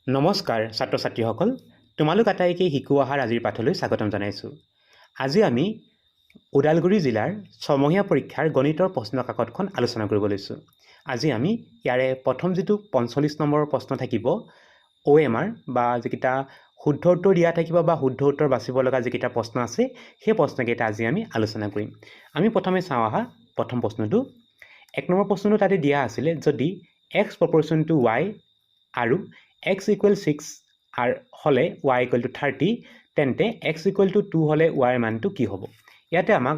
নমস্কাৰ ছাত্ৰ ছাত্ৰীসকল, তোমালোক আটাইকে শিকো অহাৰ আজিৰ পাঠলৈ স্বাগতম জনাইছোঁ। আজি আমি ওদালগুৰি জিলাৰ ছমহীয়া পৰীক্ষাৰ গণিতৰ প্ৰশ্ন কাকতখন আলোচনা কৰিব লৈছোঁ। আজি আমি ইয়াৰে প্ৰথম যিটো 45 নম্বৰৰ প্ৰশ্ন থাকিব OMR বা যিকেইটা শুদ্ধ উত্তৰ দিয়া থাকিব বা শুদ্ধ উত্তৰ বাচিব লগা যিকেইটা প্ৰশ্ন আছে সেই প্ৰশ্নকেইটা আজি আমি আলোচনা কৰিম। আমি প্ৰথমে চাওঁ আহা প্ৰথম প্ৰশ্নটো। 1 নম্বৰ প্ৰশ্নটো তাতে দিয়া আছিলে যদি x proportion to y আৰু x equal 6 হলে y equal to 30 তেন্তে x equal to 2 হলে y মানটো কি হ'ব? ইয়াতে আমাক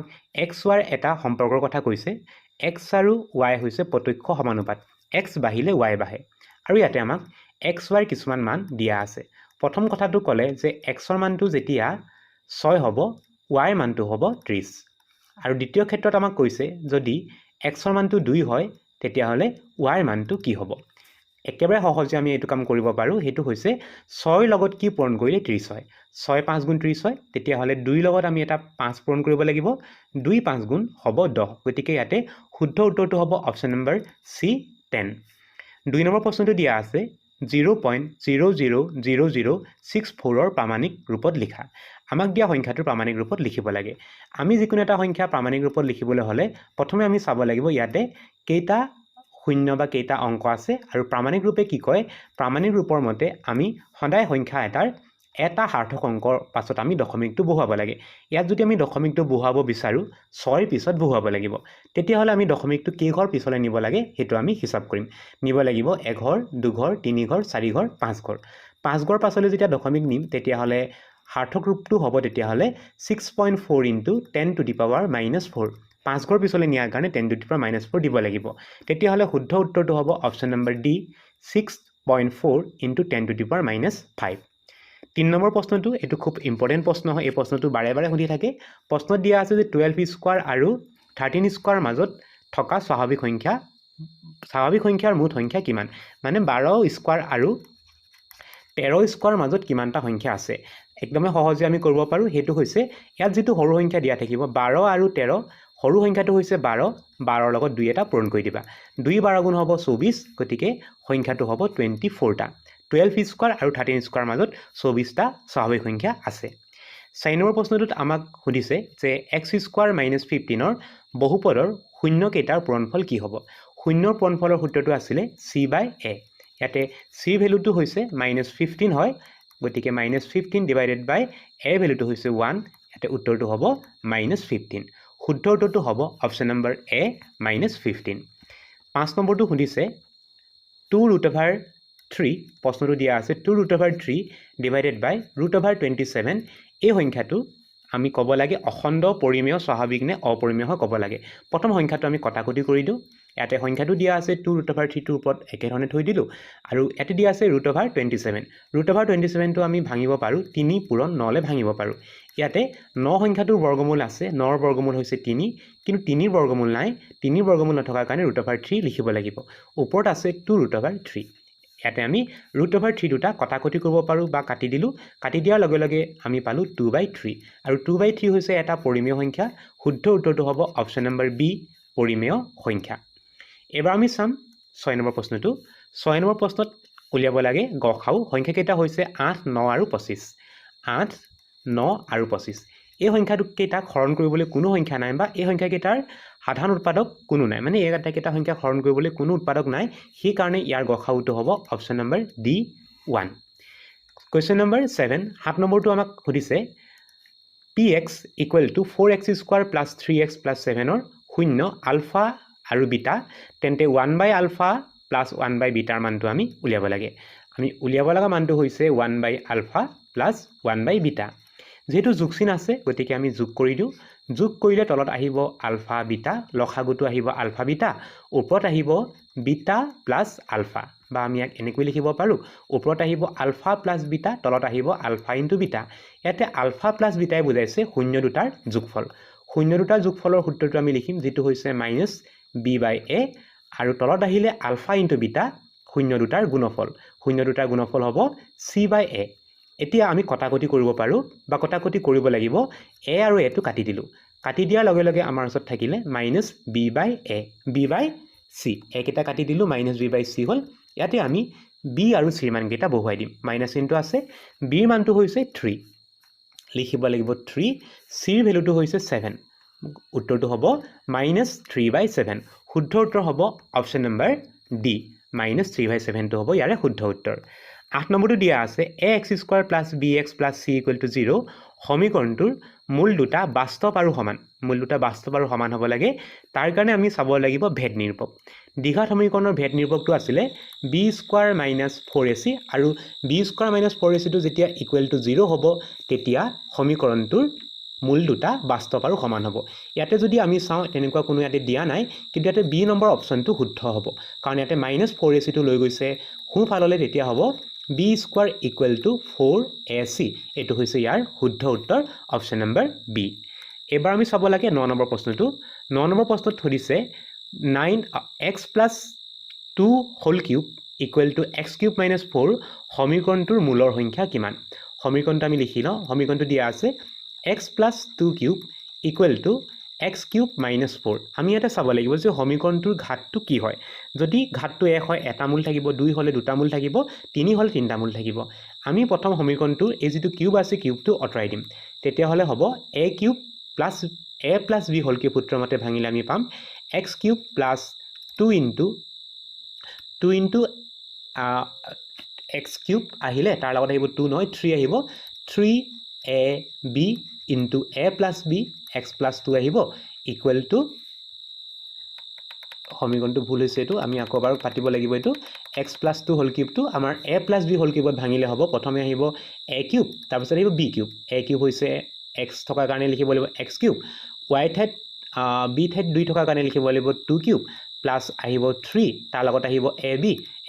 x y এটা সম্পৰ্কৰ কথা কৈছে। x আৰু y হৈছে প্ৰত্যক্ষ সমানুপাত। x বাঢ়িলে y বাঢ়ে। আৰু ইয়াতে আমাক x y কিছুমান মান দিয়া আছে। প্ৰথম কথাটো ক'লে যে x ৰ মানটো যেতিয়া 6 হ'ব y মানটো হ'ব 30। আৰু দ্বিতীয় ক্ষেত্ৰত আমাক কৈছে যদি x ৰ মানটো 2 হয় তেতিয়াহ'লে y মানটো কি হ'ব? একেবাৰে সহজে আমি এইটো কাম কৰিব পাৰোঁ। সেইটো হৈছে 6 লগত কি পূৰণ কৰিলে 30 হয়? 6 5 গুণ 30 হয়। তেতিয়াহ'লে 2 লগত আমি এটা 5 পূৰণ কৰিব লাগিব। 2 5 গুণ হ'ব 10। গতিকে ইয়াতে শুদ্ধ উত্তৰটো হ'ব অপশ্যন নম্বৰ চি 10। 2 নম্বৰ প্ৰশ্নটো দিয়া আছে 0.000064ৰ প্ৰামাণিক ৰূপত লিখা। আমাক দিয়া সংখ্যাটো প্ৰামাণিক ৰূপত লিখিব লাগে। আমি যিকোনো এটা সংখ্যা প্ৰামাণিক ৰূপত লিখিবলৈ হ'লে প্ৰথমে আমি চাব লাগিব ইয়াতে কেইটা শূন্য বা কেইটা অংক আছে আৰু প্ৰামাণিক ৰূপে কি কয়? প্ৰামাণিক ৰূপৰ মতে আমি সদায় সংখ্যা এটাৰ এটা সাৰ্থক অংকৰ পাছত আমি দশমিকটো বহুৱাব লাগে। ইয়াত যদি আমি দশমিকটো বহুৱাব বিচাৰোঁ 6ৰ পিছত বহুৱাব লাগিব। তেতিয়াহ'লে আমি দশমিকটো কেইঘৰ পিছলৈ নিব লাগে সেইটো আমি হিচাপ কৰিম। নিব লাগিব 1 ঘৰ 2 ঘৰ 3 ঘৰ 4 ঘৰ 5 ঘৰ। 5 ঘৰ পাছলৈ যেতিয়া দশমিক নিম তেতিয়াহ'লে সাৰ্থক ৰূপটো হ'ব তেতিয়াহ'লে 6.4 × 10 to the power -4। 5 ঘৰ পিছলৈ নিয়াৰ কাৰণে 10 to the power -4 দিব লাগিব। তেতিয়াহ'লে শুদ্ধ উত্তৰটো হ'ব option number D 6.4 × 10 to the power -5। 3 number প্ৰশ্নটো এইটো খুব ইম্পৰ্টেণ্ট প্ৰশ্ন হয়। এই প্ৰশ্নটো বাৰে বাৰে সুধি থাকে। প্ৰশ্নত দিয়া আছে যে 12 স্কোৱাৰ আৰু 13 স্কোৱাৰ মাজত থকা স্বাভাৱিক সংখ্যাৰ মুঠ সংখ্যা কিমান? মানে 12 স্কোৱাৰ আৰু 13 স্কোৱাৰ মাজত কিমানটা সংখ্যা আছে? একদমেই সহজে আমি কৰিব পাৰোঁ। সেইটো হৈছে ইয়াত যিটো সৰু সংখ্যা দিয়া থাকিব 12 আৰু 13, সৰু সংখ্যাটো হৈছে 12। 12ৰ লগত 2 এটা পূৰণ কৰি দিবা। 2 12 গুণ হ'ব 24। গতিকে সংখ্যাটো হ'ব 24টা। 12 স্কোৱাৰ আৰু 13 স্কোৱাৰ মাজত 24টা স্বাভাৱিক সংখ্যা আছে। 4 নম্বৰ প্ৰশ্নটোত আমাক সুধিছে যে x স্কোৱাৰ -15ৰ বহুপদৰ শূন্য কেইটাৰ পূৰণফল কি হ'ব? শূন্যৰ পূৰণফলৰ সূত্ৰটো আছিলে c/a। ইয়াতে c ভেলুটো হৈছে -15 হয়। গতিকে -15 ডিভাইডেড বাই a ভেলুটো হৈছে 1। ইয়াতে উত্তৰটো হ'ব -15। শুদ্ধ উত্তৰটো হ'ব অপশ্যন নম্বৰ এ -15। 5 নম্বৰটো সুধিছে 2√3। প্ৰশ্নটো দিয়া আছে 2√3 ডিভাইডেড বাই √27। এই সংখ্যাটো আমি ক'ব লাগে অখণ্ড পৰিমেয় স্বাভাৱিক নে অপৰিমেয় হয় ক'ব লাগে। প্ৰথম সংখ্যাটো আমি কটাকটি কৰি দিওঁ। ইয়াতে সংখ্যাটো দিয়া আছে 2√3টোৰ ওপৰত একেধৰণে থৈ দিলোঁ। আৰু ইয়াতে দিয়া আছে √27। √27টো আমি ভাঙিব পাৰোঁ 3 পূৰণ 9লৈ ভাঙিব পাৰোঁ। ইয়াতে 9 সংখ্যাটোৰ বৰ্গমূল আছে। 9ৰ বৰ্গমূল হৈছে 3, কিন্তু 3ৰ বৰ্গমূল নাই। 3ৰ বৰ্গমূল নথকাৰ কাৰণে √3 লিখিব লাগিব। ওপৰত আছে 2√3। ইয়াতে আমি √3 দুটা কটাকটি কৰিব পাৰোঁ বা কাটি দিলোঁ। কাটি দিয়াৰ লগে লগে আমি পালোঁ 2/3। আৰু 2/3 হৈছে এটা পৰিমেয় সংখ্যা। শুদ্ধ উত্তৰটো হ'ব অপশ্যন নম্বৰ বি পৰিমেয় সংখ্যা। এবাৰ আমি চাম 6 নম্বৰ প্ৰশ্নটো। 6 নম্বৰ প্ৰশ্নত উলিয়াব লাগে গসাউ। সংখ্যাকেইটা হৈছে 8 9 আৰু 25। 8 9 আৰু 25। এই সংখ্যাকেইটাক হৰণ কৰিবলৈ কোনো সংখ্যা নাই বা এই সংখ্যাকেইটাৰ সাধাৰণ উৎপাদক কোনো নাই। মানে এই আটাইকেইটা সংখ্যা হৰণ কৰিবলৈ কোনো উৎপাদক নাই। সেইকাৰণে ইয়াৰ গসাউটো হ'ব option number D 1। Question number 7। 7 নম্বৰটো আমাক সুধিছে px = 4x² + 3x + 7ৰ শূন্য আলফা আৰু বিটা তেন্তে 1/α + 1/βৰ মানটো আমি উলিয়াব লাগে। আমি উলিয়াব লগা মানটো হৈছে 1/α + 1/β। যেহেতু যোগ চিন আছে গতিকে আমি যোগ কৰি দিওঁ। যোগ কৰিলে তলত আহিব আলফা বিটা, লসাগুটো আহিব আলফা বিটা, ওপৰত আহিব বিটা প্লাছ আলফা, বা আমি ইয়াক এনেকৈ লিখিব পাৰোঁ ওপৰত আহিব আলফা প্লাছ বিটা, তলত আহিব আলফা ইনটু বিটা। ইয়াতে আলফা প্লাছ বিটাই বুজাইছে শূন্য দুটাৰ যোগফল। শূন্য দুটাৰ যোগফলৰ সূত্ৰটো আমি লিখিম যিটো হৈছে -b/a, আৰু তলত আহিলে আলফা ইনটু বিটা শূন্য দুটাৰ গুণফল। শূন্য দুটাৰ গুণফল হ'ব c/a। এতিয়া আমি কটাকটি কৰিব পাৰোঁ বা কটাকটি কৰিব লাগিব। a আৰু a টো কাটি দিলোঁ। কাটি দিয়াৰ লগে লগে আমাৰ ওচৰত থাকিলে -b/a b/c। একেইটা কাটি দিলোঁ -b/c হ'ল। ইয়াতে আমি বি আৰু চিৰ মানকেইটা বহুৱাই দিম মাইনাছ চিনটো আছে বিৰ মানটো হৈছে 3 লিখিব লাগিব 3 চিৰ ভ্যালুটো হৈছে 7 উত্তৰটো হ'ব -3/7 শুদ্ধ উত্তৰ হ'ব অপচন নম্বৰ ডি -3/7 টো হ'ব ইয়াৰে শুদ্ধ উত্তৰ 8 নম্বৰটো দিয়া আছে ax² + bx + c = 0 সমীকৰণটোৰ মূল দুটা বাস্তৱ আৰু সমান হ'ব লাগে তাৰ কাৰণে আমি চাব লাগিব ভেদ নিৰূপক দ্বিঘাত সমীকৰণৰ ভেদ নিৰূপকটো আছিলে b² - 4ac আৰু b² - 4ac টো যেতিয়া = 0 হ'ব তেতিয়া সমীকৰণটোৰ মূল দুটা বাস্তৱ আৰু সমান হ'ব ইয়াতে যদি আমি চাওঁ তেনেকুৱা কোনো ইয়াতে দিয়া নাই কিন্তু ইয়াতে বি নম্বৰ অপচনটো শুদ্ধ হ'ব কাৰণ ইয়াতে -4ac টো লৈ গৈছে সোঁফাললৈ তেতিয়া হ'ব b² = 4ac এইটো হৈছে ইয়াৰ শুদ্ধ উত্তৰ অপচন নম্বৰ বি এবাৰ আমি চাব লাগে 9 নম্বৰ প্ৰশ্নটো 9 নম্বৰ প্ৰশ্নত সুধিছে 9x + 2 হোল কিউব = x³ - 4 সমীকৰণটোৰ মূলৰ সংখ্যা কিমান সমীকৰণটো আমি লিখি লওঁ সমীকৰণটো দিয়া আছে x + 2 কিউব = x³ - 4 আমি এটা চাব লাগিব যে সমীকৰণটোৰ ঘাতটো কি হয় যদি ঘাতটো 1 হয় এটা মূল থাকিব 2 হলে দুটা মূল থাকিব 3 হলে তিনিটা মূল থাকিব আমি প্ৰথম সমীকৰণটোৰ এই যেটো কিউব আছে কিউবটো অতৰাই দিম তেতিয়া হলে হ'ব a³ + a + b whole cube সূত্ৰৰ মতে ভাঙিলে আমি পাম x³ + 2 * x³ আহিলে তাৰ লগত আহিব 2 নহয় 3 আহিব 3ab * a + b x + 2 আহিব = সমীকৰণটো ভুল হৈছে এটো আমি আকৌ এবাৰ পাতিব লাগিব এটো x + 2 হোল কিউবটো আমাৰ a + b হোল কিউবত ভাঙিলে হ'ব প্ৰথমে আহিব a³ তাৰ পিছত আহিব b³ a³ হৈছে x থকাৰ কাৰণে লিখিব লাগিব x³ y ঠাইত b ঠাইত 2 থকাৰ কাৰণে লিখিব লাগিব 2³ প্লাস আহিব 3 তাৰ লগত আহিব ab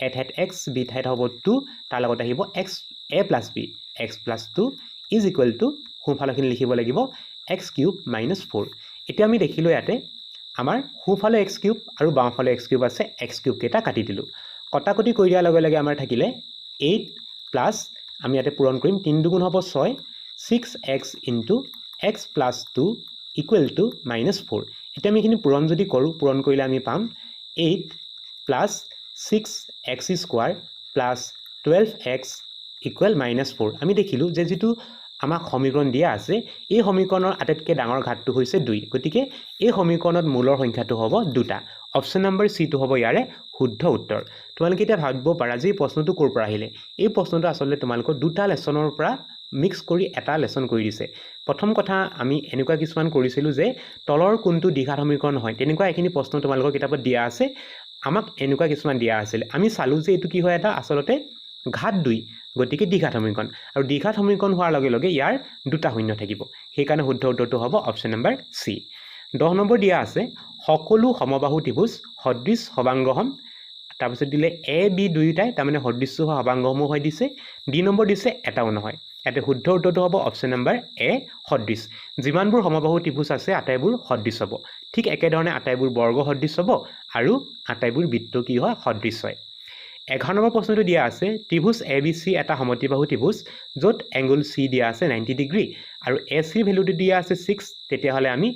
a ঠাইত x b ঠাইত হ'ব 2 তাৰ লগত আহিব x a + b x + 2 = সোঁফালৰখিনি লিখিব লাগিব x³ - 4 এতিয়া আমি দেখিলো ইয়াতে আমাৰ সোঁফালে x³ আৰু বাওঁফালে x³ আছে x³ কেটা কাটি দিলো কটাকটি কৰি দিয়াৰ লগে লগে আমাৰ থাকিলে 8 প্লাস আমি ইয়াতে পূৰণ কৰিম 3 দুগুণ হ'ব 6 6x * x + 2 = -4 এতিয়া আমি এখিনি পূৰণ যদি কৰো পূৰণ কৰিলে আমি পাম 8 + 6x² + 12x = -4 আমি দেখিলো যে যেটো আমাক সমীকৰণ দিয়া আছে এই সমীকৰণৰ আটাইতকৈ ডাঙৰ ঘাতটো হৈছে 2 গতিকে এই সমীকৰণত মূলৰ সংখ্যাটো হ'ব দুটা অপচন নম্বৰ সি টো হ'ব ইয়াৰে শুদ্ধ উত্তৰ তোমালোকে এটা ভাবিব পাৰা যে এই প্ৰশ্নটো ক'ৰ পৰা আহিলে এই প্ৰশ্নটো আসলে তোমালোকৰ দুটা লেসনৰ পৰা মিক্স কৰি এটা লেসন কৰি দিছে প্ৰথম কথা আমি এনেকুৱা কিছুমান কৰিছিলো যে তলৰ কোনটো দ্বিঘাত সমীকৰণ হয় তেনেকুৱা এখিনি প্ৰশ্ন তোমালোকৰ কিতাপত দিয়া আছে আমাক এনেকুৱা কিছুমান দিয়া আছিল আমি চালু যে এটো কি হয় এটা আসলতে ঘাত 2 গতিকে দ্বিঘাত সমীকৰণ আৰু দ্বিঘাত সমীকৰণ হোৱাৰ লগে লগে ইয়াৰ দুটা শূন্য থাকিব সেই কাৰণে শুদ্ধ উত্তৰটো হ'ব অপচন নম্বৰ সি 10 নম্বৰ দিয়া আছে সকলো সমবাহু ত্ৰিভুজ সদৃশ সবাংগহম তাৰ পিছত দিলে a b দুইটাই তাৰ মানে সদৃশ সবাংগহম হৈ দিছে ডি নম্বৰ দিছে এটাও নহয় এতে শুদ্ধ উত্তৰটো হ'ব অপচন নম্বৰ এ সদৃশ যিমানবোৰ সমবাহু ত্ৰিভুজ আছে আটাইবোৰ সদৃশ হ'ব ঠিক একে ধৰণে আটাইবোৰ বৰ্গ সদৃশ হ'ব আৰু আটাইবোৰ বৃত্ত কি হয় সদৃশ হয় 11 নম্বৰ প্ৰশ্নটো দিয়া আছে ত্ৰিভুজ ABC এটা সমদ্বিবাহু ত্ৰিভুজ য'ত এংগল C দিয়া আছে 90 ডিগ্ৰী আৰু AC ভ্যালুটো দিয়া আছে 6 তেতিয়া হলে আমি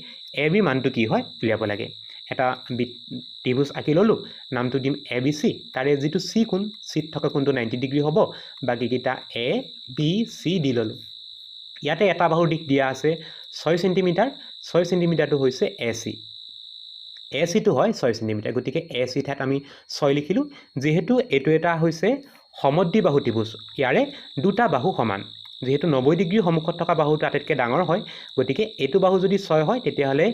AB মানটো কি হয় উলিয়াব লাগে এটা ত্ৰিভুজ আঁকি ললো নামটো দিম ABC তাৰে যেটো C কোণ C থকা কোণটো 90 ডিগ্ৰী হ'ব বাকি কিটা A B C দি ললো ইয়াতে এটা বাহুৰ দিশ দিয়া আছে 6 সেন্টিমিটাৰ 6 সেন্টিমিটাৰটো হৈছে AC AC টো হয় 6 সেন্টিমিটাৰ গতিকে AC ঠাইত আমি 6 লিখিলো যেহেতু এটো এটা হৈছে সমদ্বিবাহু ত্ৰিভুজ ইয়াৰে দুটা বাহু সমান যেহেতু 90 ডিগ্ৰী সমুখত থকা বাহুটো আটাইতকৈ ডাঙৰ হয় গতিকে এটো বাহু যদি 6 হয় তেতিয়া হলে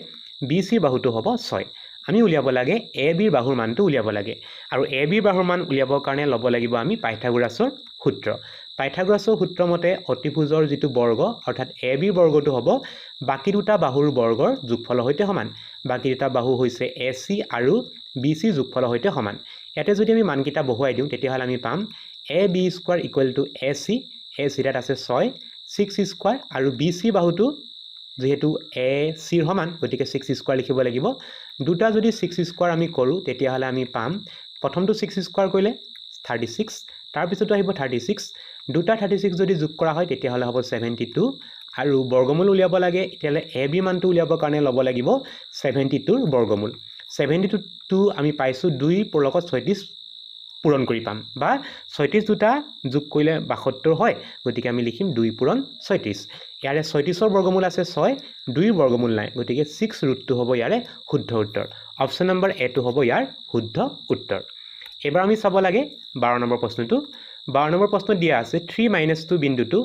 BC বাহুটো হ'ব 6 আমি উলিয়াব লাগে AB ৰ বাহুৰ মানটো উলিয়াব লাগে আৰু AB ৰ বাহুৰ মান উলিয়াবৰ কাৰণে ল'ব লাগিব আমি পাইথাগোৰাছৰ সূত্ৰ পাইথাগোৰাছৰ সূত্ৰ মতে অতিভুজৰ যেটো বৰ্গ অৰ্থাৎ AB ৰ বৰ্গটো হ'ব বাকি দুটা বাহুৰ বৰ্গৰ যোগফলৰ সৈতে সমান বাকি দুটা বাহু হৈছে AC আৰু BC যোগফলৰ সৈতে সমান ইয়াতে যদি আমি মানকিটা বহুৱাই দিওঁ তেতিয়া হলে আমি পাম AB² = AC AC ত আছে 6 6² আৰু BC বাহুটো যেহেতু AC ৰ সমান গতিকে 6² লিখিব লাগিব দুটা যদি 6² আমি কৰো তেতিয়া হলে আমি পাম প্ৰথমটো 6² কৰিলে 36 তাৰ পিছতো আহিব 36 দুটা 36 যদি যোগ কৰা হয় তেতিয়া হলে হ'ব 72 আৰু বৰ্গমূল উলিয়াব লাগে এতিয়ালে AB মানটো উলিয়াবৰ কাৰণে ল'ব লাগিব 72 ৰ বৰ্গমূল 72 আমি পাইছো 2 ৰ লগত 36 পূৰণ কৰি পাম বা 36 দুটা যোগ কৰিলে 72 হয় গতিকে আমি লিখিম 2 পূৰণ 36 ইয়াৰে 36ৰ বৰ্গমূল আছে 6 2ৰ বৰ্গমূল নাই গতিকে 6 ৰুটটো হ'ব ইয়াৰে শুদ্ধ উত্তৰ অপচন নম্বৰ এ টো হ'ব ইয়াৰ শুদ্ধ উত্তৰ এবাৰ আমি চাব লাগে 12 নম্বৰ প্ৰশ্নটো 12 নম্বৰ প্ৰশ্নত দিয়া আছে 3 - 2 বিন্দুটো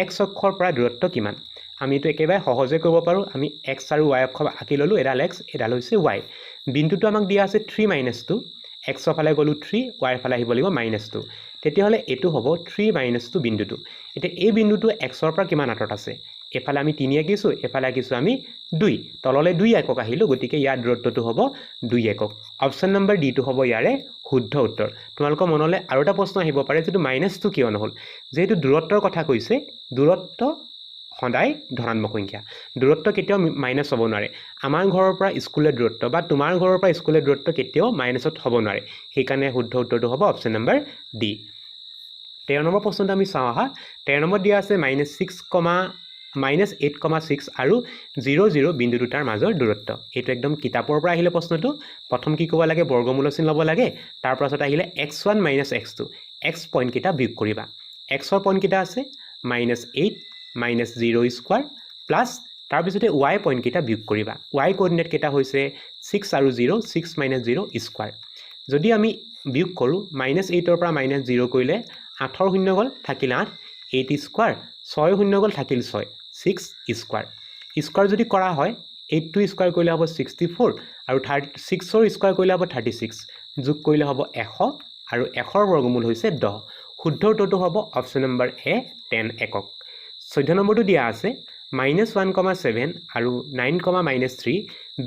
x অক্ষৰ পৰা দূৰত্ব কিমান আমি এটো একেবাৰে সহজে কৰিব পাৰো আমি x আৰু y অক্ষ আঁকি ললো এডাল x এডাল হৈছে y বিন্দুটো আমাক দিয়া আছে 3 - 2 x ফালে গলো 3 y ফালে আহিব লাগিব -2 তেতিয়াহলে এটো হ'ব 3 - 2 বিন্দুটো এতিয়া এই বিন্দুটো x ৰ পৰা কিমান আঁতৰত আছে এফালে আমি 3 আঁকিছো এফালে আঁকিছো আমি 2 তললে 2 একক আহিলো গতিকে ইয়াৰ দূৰত্বটো হ'ব 2 একক অপচন নম্বৰ ডি টো হ'ব ইয়াৰে শুদ্ধ উত্তৰ তোমালোকৰ মনলৈ আৰু এটা প্ৰশ্ন আহিব পাৰে যেটো -2 কিয় নহল যেহেতু দূৰত্বৰ কথা কৈছে দূৰত্ব সদায় ধনাত্মক সংখ্যা দূৰত্ব কেতিয়াও মাইনাস হ'ব নোৱাৰে আমাৰ ঘৰৰ পৰা স্কুলৰ দূৰত্ব বা তোমাৰ ঘৰৰ পৰা স্কুলৰ দূৰত্ব কেতিয়াও মাইনাসত হ'ব নোৱাৰে সেইকাৰণে শুদ্ধ উত্তৰটো হ'ব অপচন নম্বৰ ডি 13 নম্বৰ প্ৰশ্নটো আমি চাওঁ আহা 13 নম্বৰ দিয়া আছে -8,6 আৰু 0 0 বিন্দু দুটাৰ মাজৰ দূৰত্ব এইটো একদম কিতাপৰ পৰা আহিলে প্ৰশ্নটো প্ৰথম কি ক'ব লাগে বৰ্গমূল চিন ল'ব লাগে তাৰ পাছত আহিলে x1 - x2 x পইণ্ট কিটা বিয়োগ কৰিবা x ৰ পইণ্ট কিটা আছে -8 -0 স্কয়াৰ প্লাস তাৰ পিছতে y পইণ্ট কিটা বিয়োগ কৰিবা y কোঅৰ্ডিনেট কিটা হৈছে 6 আৰু 0 6 - 0 স্কয়াৰ যদি আমি বিয়োগ কৰো -8 ৰ পৰা -0 কৰিলে 8 ৰ শূন্য গল থাকিল 8 8 স্কয়াৰ 6 শূন্য গল থাকিল 6 6 স্কয়াৰ স্কয়াৰ যদি কৰা হয় 8 টো স্কয়াৰ কৰিলে হ'ব 64 আৰু 36 ৰ স্কয়াৰ কৰিলে হ'ব 36 যোগ কৰিলে হ'ব 100 আৰু 100 ৰ বৰ্গমূল হৈছে 10 শুদ্ধ উত্তৰটো হ'ব অপচন নম্বৰ এ 10 একক 14 নম্বৰটো দিয়া আছে -1,7 আৰু 9,-3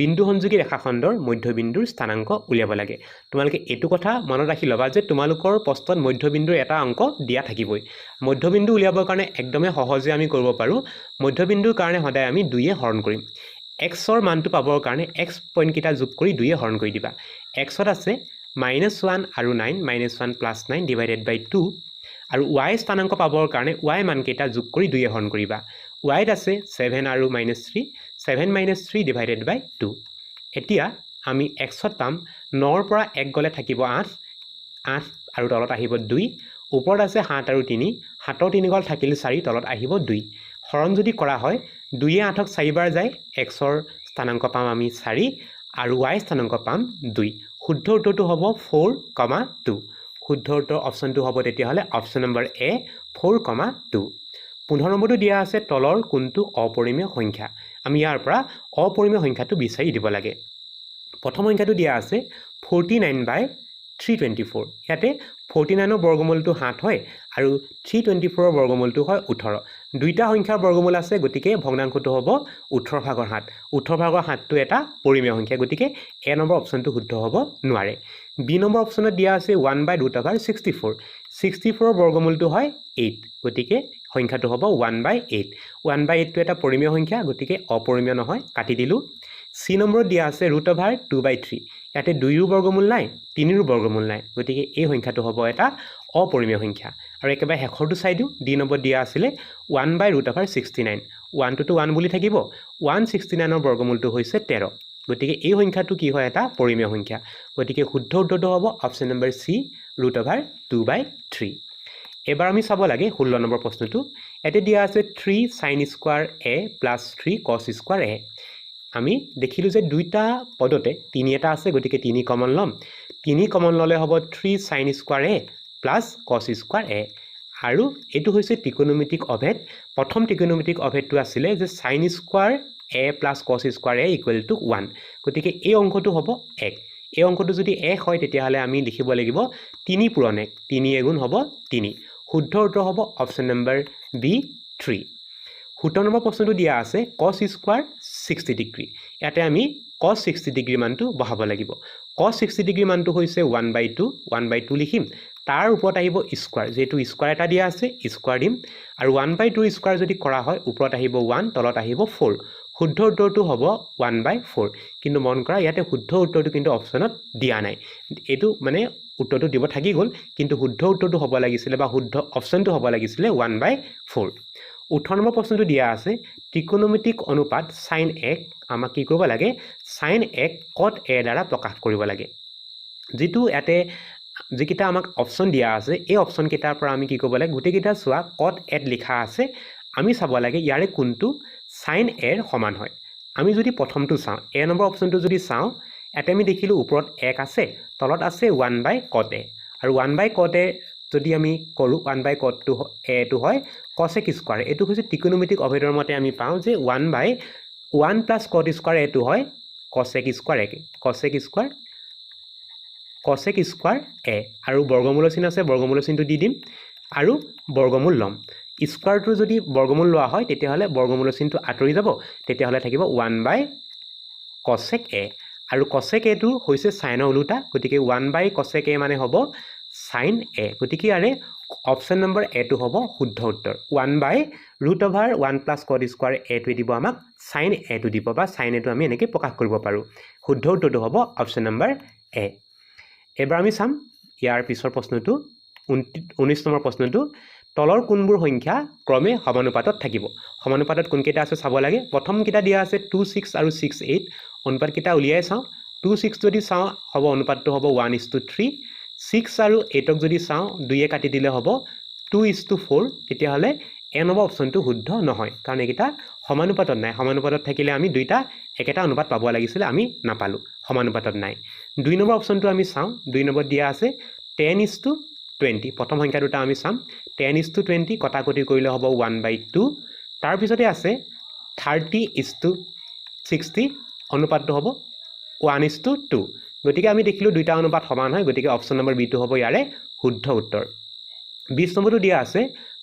বিন্দু সংযোগী ৰেখাখণ্ডৰ মধ্যবিন্দুৰ স্থানাংক উলিয়াব লাগে তোমালোকে এটো কথা মনত ৰাখি লবা যে তোমালোকৰ প্ৰশ্নত মধ্যবিন্দুৰ এটা অংক দিয়া থাকিবই মধ্যবিন্দু উলিয়াবৰ কাৰণে একদমে সহজে আমি কৰিব পাৰো মধ্যবিন্দুৰ কাৰণে সদায় আমি 2 এ হৰণ কৰিম x ৰ মানটো পাবৰ কাৰণে x পইণ্ট কিটা যোগ কৰি 2 এ হৰণ কৰি দিবা x ত আছে -1 আৰু 9 -1 + 9 ডিভাইডেড বাই 2 আৰু y স্থানাংক পাবৰ কাৰণে y মান কেইটা যোগ কৰি 2 এ হৰণ কৰিবা y ত আছে 7 আৰু -3 7 - 3 ডিভাইডেড বাই 2 এতিয়া আমি x ত পাম 9 ৰ পৰা 1 গলে থাকিব 8 8 আৰু তলত আহিব 2 ওপৰত আছে 7 আৰু 3 7 ৰ 3 গল থাকিল 4 তলত আহিব 2 হৰণ যদি কৰা হয় 2 এ 8ক 4 বাৰ যায় x ৰ স্থানাংক পাম আমি 4 আৰু y স্থানাংক পাম 2 শুদ্ধ উত্তৰটো হ'ব 4,2 শুদ্ধ উত্তৰ অপচনটো হ'ব তেতিয়াহলে অপচন নম্বৰ এ 4,2 15 নম্বৰটো দিয়া আছে তলৰ কোনটো অপৰিমেয় সংখ্যা আমি ইয়াৰ পৰা অপৰিমেয় সংখ্যাটো বিচাৰি দিব লাগে প্ৰথম সংখ্যাটো দিয়া আছে 49/324 ইয়াতে 49 ৰ বৰ্গমূলটো 7 হয় আৰু 324 ৰ বৰ্গমূলটো হয় 18 দুইটা সংখ্যাৰ বৰ্গমূল আছে গতিকে ভগ্নাংশটো হ'ব 18/7 18/7 টো এটা পৰিমেয় সংখ্যা গতিকে এ নম্বৰ অপচনটো শুদ্ধ হ'ব নোৱাৰে বি নম্বৰ অপচনত দিয়া আছে 1/√64 64 ৰ বৰ্গমূলটো হয় 8 গতিকে সংখ্যাটো হ'ব 1/8 1/8 টো এটা পৰিমেয় সংখ্যা গতিকে অপৰিমেয় নহয় কাটি দিলো সি নম্বৰত দিয়া আছে √2/3 ইয়াতে 2 ৰ বৰ্গমূল নাই 3 ৰ বৰ্গমূল নাই গতিকে এই সংখ্যাটো হ'ব এটা অপৰিমেয় সংখ্যা আৰু একেবাৰে শেষৰটো চাই দিও ডি নম্বৰ দিয়া আছিল 1/√69 1 টো 1 বুলি থাকিব 169 ৰ বৰ্গমূলটো হৈছে 13 গতিকে এই সংখ্যাটো কি হয় এটা পৰিমেয় সংখ্যা গতিকে শুদ্ধ উত্তৰটো হ'ব অপচন নম্বৰ সি √2/3 এবাৰ আমি চাব লাগে 16 নম্বৰ প্ৰশ্নটো এতে দিয়া আছে 3 sin square a + 3 cos square a আমি দেখিলো যে দুইটা পদতে 3 এটা আছে গতিকে 3 কমন লম 3 কমন ললে হ'ব 3 sin square a + cos square a আৰু এটো হৈছে ত্ৰিকোণমিতিক অভেদ প্ৰথম ত্ৰিকোণমিতিক অভেদটো আছিল যে sin square a + cos square a = 1 গতিকে এই অংকটো হ'ব 1 এই অংকটো যদি 1 হয় তেতিয়াহলে আমি লিখিব লাগিব 3 পূৰণ 1 3 এগুণ হ'ব 3 শুদ্ধ উত্তৰ হ'ব অপচন নম্বৰ বি 3 17 নম্বৰ প্ৰশ্নটো দিয়া আছে cos স্কয়াৰ 60 ডিগ্ৰী ইয়াতে আমি cos 60 ডিগ্ৰী মানটো বহাব লাগিব cos 60 ডিগ্ৰী মানটো হৈছে 1/2 লিখিম তাৰ ওপৰত আহিব স্কয়াৰ যেটো স্কয়াৰ এটা দিয়া আছে স্কয়াৰ দিম আৰু 1/2 স্কয়াৰ যদি কৰা হয় ওপৰত আহিব 1 তলত আহিব 4 শুদ্ধ উত্তৰটো হ'ব 1/4 কিন্তু মন কৰা ইয়াতে শুদ্ধ উত্তৰটো কিন্তু অপচনত দিয়া নাই এটো মানে উত্তৰটো দিব থাকি গল কিন্তু শুদ্ধ উত্তৰটো হ'ব লাগিছিল বা শুদ্ধ অপচনটো হ'ব লাগিছিল 1/4 18 নম্বৰ প্ৰশ্নটো দিয়া আছে ত্ৰিকোণমিতিক অনুপাত sin a আমাক কি কৰিব লাগে sin a cot a দ্বাৰা প্ৰকাশ কৰিব লাগে যেটো ইয়াতে যিকেইটা আমাক অপশ্যন দিয়া আছে এই অপশ্যন কেইটাৰ পৰা আমি কি ক'ব লাগে গোটেইকেইটা চোৱা কট এড লিখা আছে আমি চাব লাগে ইয়াৰে কোনটো সাইন এৰ সমান হয় আমি যদি প্ৰথমটো চাওঁ এ নম্বৰ অপশ্যনটো যদি চাওঁ ইয়াতে আমি দেখিলোঁ ওপৰত 1 আছে তলত আছে 1/cot a আৰু 1/cot a যদি আমি কৰোঁ 1/cot a টো হয় cosec স্কয়াৰ এটো হৈছে ত্ৰিকোণমিতিক অভেদৰ মতে আমি পাওঁ যে 1/1 + cot স্কয়াৰ এটো হয় cosec স্কয়াৰ a আৰু বৰ্গমূলৰ চিন আছে বৰ্গমূলৰ চিনটো দি দিম আৰু বৰ্গমূল লম স্কয়াৰটো যদি বৰ্গমূল লোৱা হয় তেতিয়াহলে বৰ্গমূলৰ চিনটো আঁতৰি যাব তেতিয়াহলে থাকিব 1/cosec a আৰু cosec a টো হৈছে সাইনৰ ওলোটা গতিকে 1/cosec a মানে হ'ব sin a গতিকে ইয়াৰে অপশ্যন নম্বৰ a টো হ'ব শুদ্ধ উত্তৰ 1/√1 + cot স্কয়াৰ a টো দিব আমাক sin a টো দিব বা sin a টো আমি এনেকৈ প্ৰকাশ কৰিব পাৰোঁ শুদ্ধ উত্তৰটো হ'ব অপশ্যন নম্বৰ a এবাৰ আমি চাম ইয়াৰ পিছৰ প্ৰশ্নটো 19 নম্বৰ প্ৰশ্নটো তলৰ কোনবোৰ সংখ্যা ক্ৰমে সমানুপাতত থাকিব সমানুপাতত কোনকেইটা আছে চাব লাগে প্ৰথম কেইটা দিয়া আছে 2 6 আৰু 6 8 অনুপাত কেইটা উলিয়াই চাওঁ 2 6 যদি চাওঁ হ'ব অনুপাতটো হ'ব 1:3 6 আৰু 8ক যদি চাওঁ 2 কাটি দিলে হ'ব 2:4 তেতিয়াহ'লে এ নম্বৰ অপশ্যনটো শুদ্ধ নহয় কাৰণ এইকেইটা সমানুপাতত নাই সমানুপাতত থাকিলে আমি দুইটা একেটা অনুপাত পাব লাগিছিল আমি নাপালো সমানুপাতত নাই 2 নম্বৰ অপশ্যনটো আমি চাওঁ 2 নম্বৰত দিয়া আছে 10:20 প্ৰথম সংখ্যা দুটা আমি চাম 10:20 কটাকটি কৰিলে হ'ব 1/2 তাৰ পিছতে আছে 30:60 অনুপাতটো হ'ব 1:2 গতিকে আমি দেখিলোঁ দুইটা অনুপাত সমান হয় গতিকে অপশ্যন নম্বৰ বি টো হ'ব ইয়াৰে শুদ্ধ উত্তৰ 20 নম্বৰটো দিয়া আছে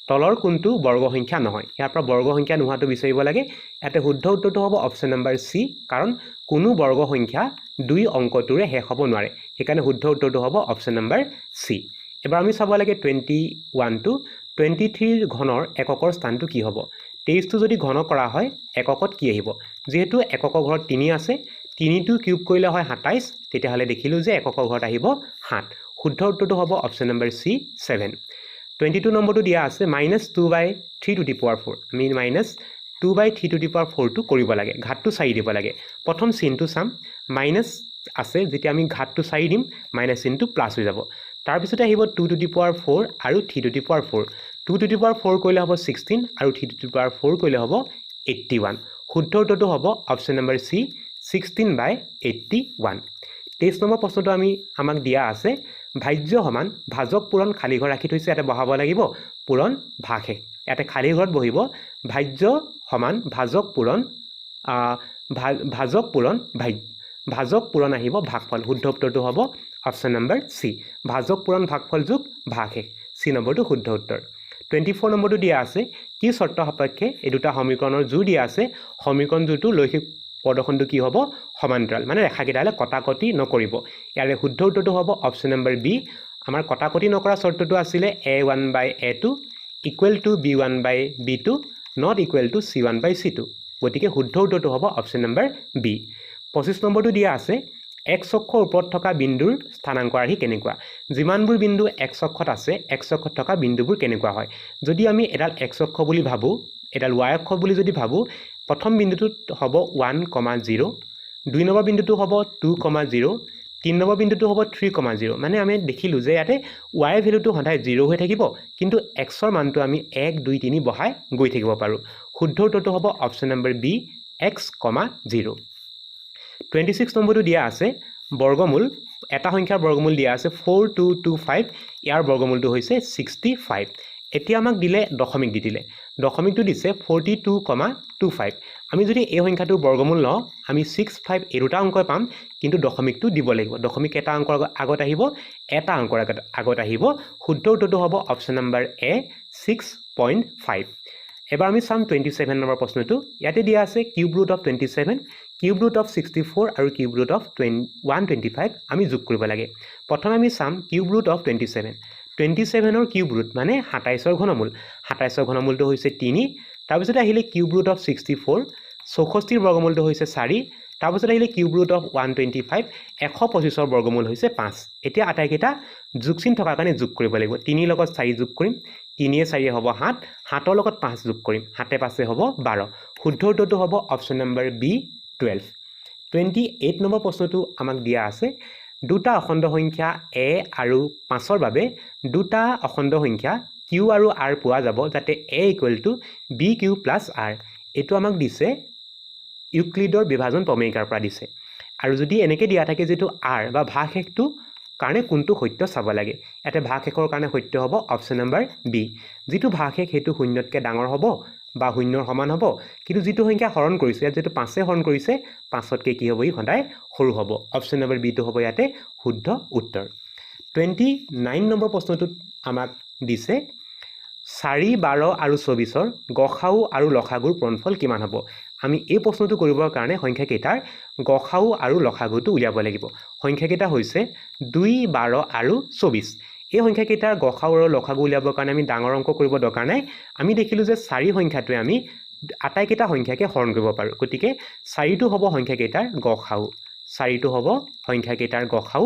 তলৰ কোনটো বৰ্গ সংখ্যা নহয় ইয়াৰ পৰা বৰ্গ সংখ্যা নোহোৱাটো বিচাৰিব লাগে ইয়াতে শুদ্ধ উত্তৰটো হ'ব অপশ্যন নম্বৰ সি কাৰণ কোনো বৰ্গ সংখ্যা 2 অংকটোৰে শেষ হ'ব নোৱাৰে সেইকাৰণে শুদ্ধ উত্তৰটো হ'ব অপশ্যন নম্বৰ সি এবাৰ আমি চাব লাগে 21 টো 23 ঘনৰ এককৰ স্থানটো কি হ'ব 23 টো যদি ঘন কৰা হয় এককত কি আহিব যেহেতু একক ঘৰত 3 আছে 3 টো কিউব কৰিলে হয় 27 তেতিয়াহ'লে দেখিলোঁ যে একক ঘৰত আহিব 7 শুদ্ধ উত্তৰটো হ'ব অপশ্যন নম্বৰ সি 7 22 নম্বৰটো দিয়া আছে -2/3⁴ আমি -2/3⁴ টো কৰিব লাগে ঘাতটো 4 দিব লাগে প্ৰথম চিনটো চাম মাইনাছ আছে যেতিয়া আমি ঘাতটো 4 দিম মাইনাছ চিনটো প্লাছ হৈ যাব তাৰপিছতে আহিব 2⁴ আৰু 3⁴ 2⁴ কৰিলে হ'ব 16 আৰু 3⁴ কৰিলে হ'ব 81 শুদ্ধ উত্তৰটো হ'ব অপশ্যন নম্বৰ সি 16/81 23 নম্বৰ প্ৰশ্নটো আমাক দিয়া আছে ভাজ্য সমান ভাজক পূৰণ খালী ঘৰ ৰাখি থৈছে ইয়াতে বহাব লাগিব পূৰণ ভাগহে ইয়াতে খালী ঘৰত বহিব ভাজ্য সমান ভাজক পূৰণ আহিব ভাগফল শুদ্ধ উত্তৰটো হ'ব অপশ্যন নম্বৰ সি ভাজক পূৰণ ভাগফল যোগ ভাগহে সি নম্বৰটো শুদ্ধ উত্তৰ 24 নম্বৰটো দিয়া আছে কি চৰ্ত সাপেক্ষে এই দুটা সমীকৰণৰ জোৰ দিয়া আছে সমীকৰণ জোৰটো লৈখিক প্ৰদৰ্শনটো কি হ'ব সমান্তৰাল মানে ৰেখাকেইটালে কটাকটি নকৰিব ইয়াৰে শুদ্ধ উত্তৰটো হ'ব অপশ্যন নম্বৰ বি আমাৰ কটাকটি নকৰা চৰ্তটো আছিলে a1/a2 = b1/b2 not equal to c1/c2 গতিকে শুদ্ধ উত্তৰটো হ'ব অপশ্যন নম্বৰ বি 25 নম্বৰটো দিয়া আছে x অক্ষৰ ওপৰত থকা বিন্দুৰ স্থানাংক ৰাশি কেনেকুৱা যিমানবোৰ বিন্দু x অক্ষত আছে x অক্ষত থকা বিন্দুবোৰ কেনেকুৱা হয় যদি আমি এডাল x অক্ষ বুলি ভাবো এডাল y অক্ষ বুলি যদি ভাবো প্ৰথম বিন্দুটো হ'ব 1,0 দুই নম্বৰ বিন্দুটো হ'ব 2,0 তিন নম্বৰ বিন্দুটো হ'ব 3,0 মানে আমি দেখিলোঁ যে ইয়াতে y ৰ ভ্যালুটো সদায় 0 হৈ থাকিব কিন্তু x ৰ মানটো আমি 1 2 3 বহাই গৈ থাকিব পাৰোঁ শুদ্ধ উত্তৰটো হ'ব অপশ্যন নম্বৰ বি x, 0 26 নম্বৰটো দিয়া আছে বৰ্গমূল এটা সংখ্যাৰ বৰ্গমূল দিয়া আছে 4225 ইয়াৰ বৰ্গমূলটো হৈছে 65 এতিয়া আমাক দিলে দশমিক দি দিলে দশমিকটো দিছে 42,25 আমি যদি এই সংখ্যাটোৰ বৰ্গমূল লওঁ আমি 65 এই দুটা অংক পাম কিন্তু দশমিকটো দিব লাগিব দশমিক এটা অংকৰ আগত আহিব এটা অংকৰ আগত আহিব শুদ্ধ উত্তৰটো হ'ব অপশ্যন নম্বৰ এ 6.5 এবাৰ আমি চাম 27 নম্বৰ প্ৰশ্নটো ইয়াতে দিয়া আছে cube root of 27 cube root of 64 আৰু কিউব ৰুট অফ 125 আমি যোগ কৰিব লাগে প্ৰথমে আমি চাম কিউব ৰুট অফ 27ৰ কিউব ৰুট মানে 27ৰ ঘনমূল 27ৰ ঘনমূলটো হৈছে 3 তাৰপিছত আহিলে কিউব ৰুট অফ 64 64ৰ বৰ্গমূলটো হৈছে 4 তাৰপিছত আহিলে কিউব ৰুট অফ 125 125ৰ বৰ্গমূল হৈছে 5 এতিয়া আটাইকেইটা যোগচিন থকাৰ কাৰণে যোগ কৰিব লাগিব 3 লগত 4 যোগ কৰিম 3 4 হ'ব 7 7ৰ লগত 5 যোগ কৰিম 7 5 হ'ব 12 শুদ্ধ উত্তৰটো হ'ব অপশ্যন নম্বৰ বি 12 28 নম্বৰ প্ৰশ্নটো আমাক দিয়া আছে দুটা অখণ্ড সংখ্যা a আৰু 5ৰ বাবে দুটা অখণ্ড সংখ্যা q আৰু r পোৱা যাব যাতে a = bq + r এইটো আমাক দিছে ইউক্লিডৰ বিভাজন প্ৰমেয়িকাৰ পৰা দিছে আৰু যদি এনেকৈ দিয়া থাকে যেটো r বা ভাগশেষটো কাৰণে কোনটো সত্য চাব লাগে ইয়াতে ভাগশেষৰ কাৰণে সত্য হ'ব অপচন নম্বৰ বি যেটো ভাগশেষ হেতু শূন্যতকৈ ডাঙৰ হ'ব বা শূন্যৰ সমান হ'ব কিন্তু যেটো সংখ্যা হৰণ কৰিছে যেটো 5 হৰণ কৰিছে 5তকৈ কি হ'ব ই সদায় সৰু হ'ব অপচন নম্বৰ বি টো হ'ব ইয়াতে শুদ্ধ উত্তৰ 29 নম্বৰ প্ৰশ্নটোত আমাক দিছে 4 12 আৰু 24ৰ গসাউ আৰু লসাগুৰ পূৰণফল কিমান হ'ব আমি এই প্ৰশ্নটো কৰিবৰ কাৰণে সংখ্যাকেইটাৰ গসাউ আৰু লসাগুটো উলিয়াব লাগিব সংখ্যাকেইটা হৈছে 2 12 আৰু 24 এই সংখ্যাকেইটাৰ গসাউ আৰু লসাগু উলিয়াবৰ কাৰণে আমি ডাঙৰ অংক কৰিব দৰকাৰ নাই আমি দেখিলো যে 4 সংখ্যাটোৱে আমি আটাইকেইটা সংখ্যাকে হৰণ কৰিব পাৰো গতিকে 4টো হ'ব সংখ্যাকেইটাৰ গসাউ 4টো হ'ব সংখ্যাকেইটাৰ গসাউ